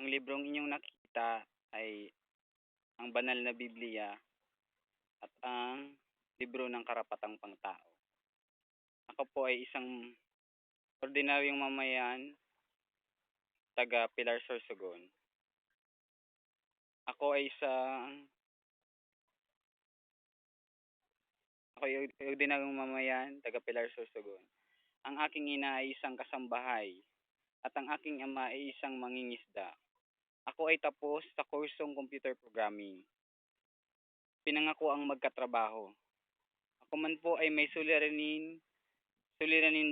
Ang librong inyong nakikita ay ang banal na Biblia at ang libro ng karapatang pangtao. Ako po ay isang ordinaryong mamayan, taga Pilar Sorsogon. Ako ay isang ako ay ordinaryong mamayan, taga Pilar Sorsogon. Ang aking ina ay isang kasambahay at ang aking ama ay isang mangingisda. Ako ay tapos sa kursong computer programming. Pinangako ang magkatrabaho. Ako man po ay may suliranin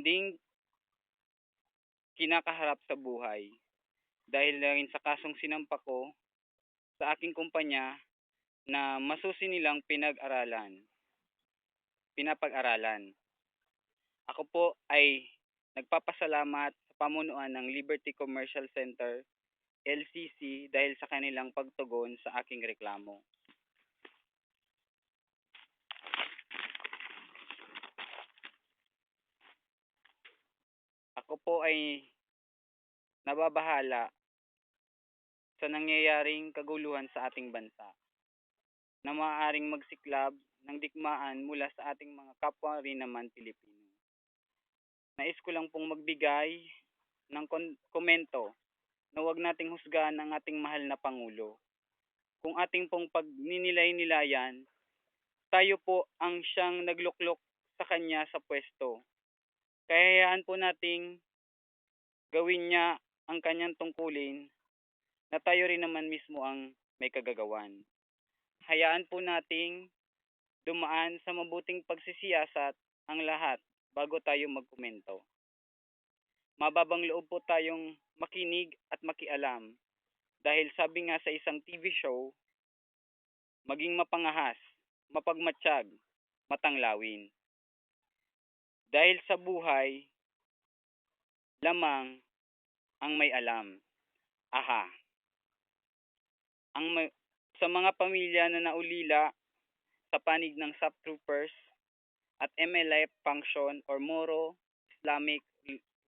ding kinakaharap sa buhay dahil na rin sa kasong sinampa ko sa aking kumpanya na masusi nilang pinapag-aralan. Ako po ay nagpapasalamat sa pamunuan ng Liberty Commercial Center, LCC, dahil sa kanilang pagtugon sa aking reklamo. Ako po ay nababahala sa nangyayaring kaguluhan sa ating bansa na maaaring magsiklab ng digmaan mula sa ating mga kapwa rin naman Pilipino. Nais ko lang pong magbigay ng komento na huwag nating husgahan ang ating mahal na Pangulo. Kung ating pong pagninilay-nilayan, tayo po ang siyang nagluklok sa kanya sa pwesto. Kaya hayaan po nating gawin niya ang kanyang tungkulin na tayo rin naman mismo ang may kagagawan. Hayaan po nating dumaan sa mabuting pagsisiyasat ang lahat bago tayo magkomento. Mababang loob po tayong makinig at makialam dahil sabi nga sa isang TV show, maging mapangahas, mapagmatsyag, matanglawin. Dahil sa buhay, lamang ang may alam. Aha. Sa mga pamilya na naulila sa panig ng SAP troopers at MLF function or Moro Islamic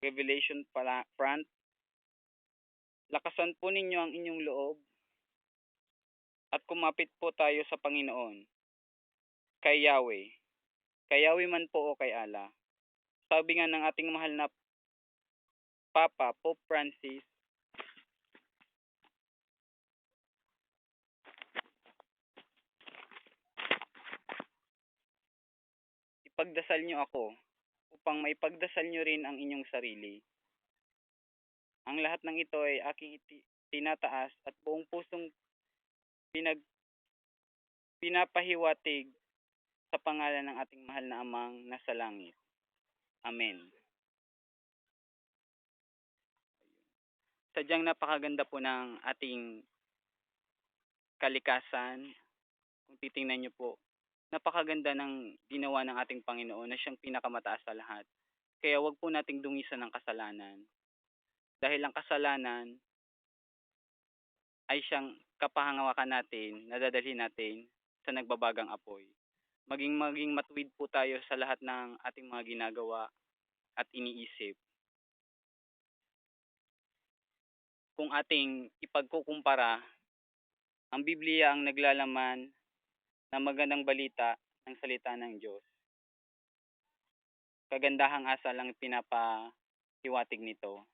Revelation Front, lakasan po ninyo ang inyong loob at kumapit po tayo sa Panginoon, kay Yahweh. Kay Yahweh man po o kay Allah. Sabi nga ng ating mahal na Papa, Pope Francis, ipagdasal nyo ako upang maipagdasal nyo rin ang inyong sarili. Ang lahat ng ito ay aking tinataas at buong pusong pinapahiwatig sa pangalan ng ating mahal na Amang nasa langit. Amen. Sadyang napakaganda po ng ating kalikasan. Kung titingnan nyo po, napakaganda ng ginawa ng ating Panginoon na siyang pinakamataas sa lahat. Kaya wag po nating dungisan ng kasalanan. Dahil ang kasalanan ay siyang kapahangawakan natin, nadadalhin natin sa nagbabagang apoy. Maging matuwid po tayo sa lahat ng ating mga ginagawa at iniisip. Kung ating ipagkukumpara, ang Biblia ang naglalaman ng magandang balita ng salita ng Diyos. Kagandahang asal ang pinapahiwatig nito.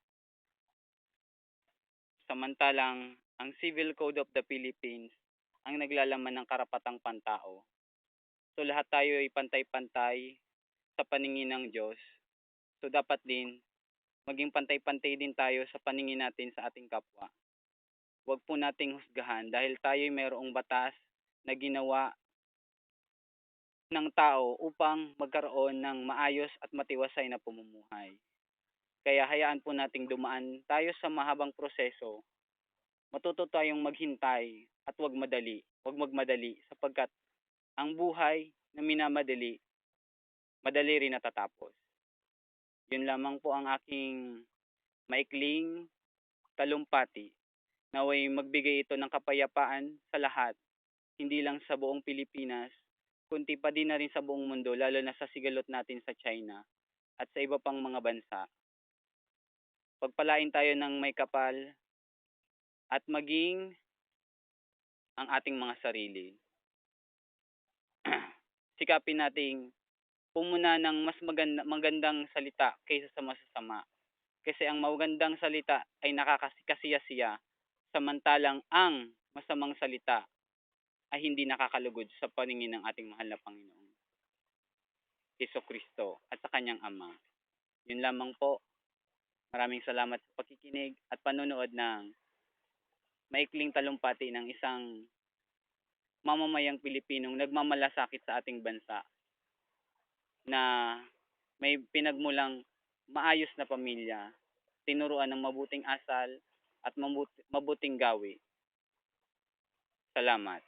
Samantalang ang Civil Code of the Philippines ang naglalaman ng karapatang pantao. So lahat tayo ay pantay-pantay sa paningin ng Diyos. So dapat din maging pantay-pantay din tayo sa paningin natin sa ating kapwa. Huwag po nating husgahan dahil tayo ay mayroong batas na ginawa ng tao upang magkaroon ng maayos at matiwasay na pamumuhay. Kaya hayaan po nating dumaan tayo sa mahabang proseso. Matuto tayong maghintay at huwag magmadali sapagkat ang buhay na minamadali, madali rin natatapos. Yun lamang po ang aking maikling talumpati. Naway magbigay ito ng kapayapaan sa lahat, hindi lang sa buong Pilipinas, kundi pa din na rin sa buong mundo, lalo na sa sigalot natin sa China at sa iba pang mga bansa. Pagpalain tayo ng may kapal at maging ang ating mga sarili. Sikapin nating pumuna ng mas magandang salita kaysa sa masasama. Kasi ang magandang salita ay nakakasiya-siya, samantalang ang masamang salita ay hindi nakakalugod sa paningin ng ating mahal na Panginoong Jesucristo at sa kanyang Ama. Yun lamang po. Maraming salamat sa pakikinig at panonood ng maikling talumpati ng isang mamamayang Pilipinong nagmamalasakit sa ating bansa na may pinagmulang maayos na pamilya, tinuruan ng mabuting asal at mabuting gawi. Salamat.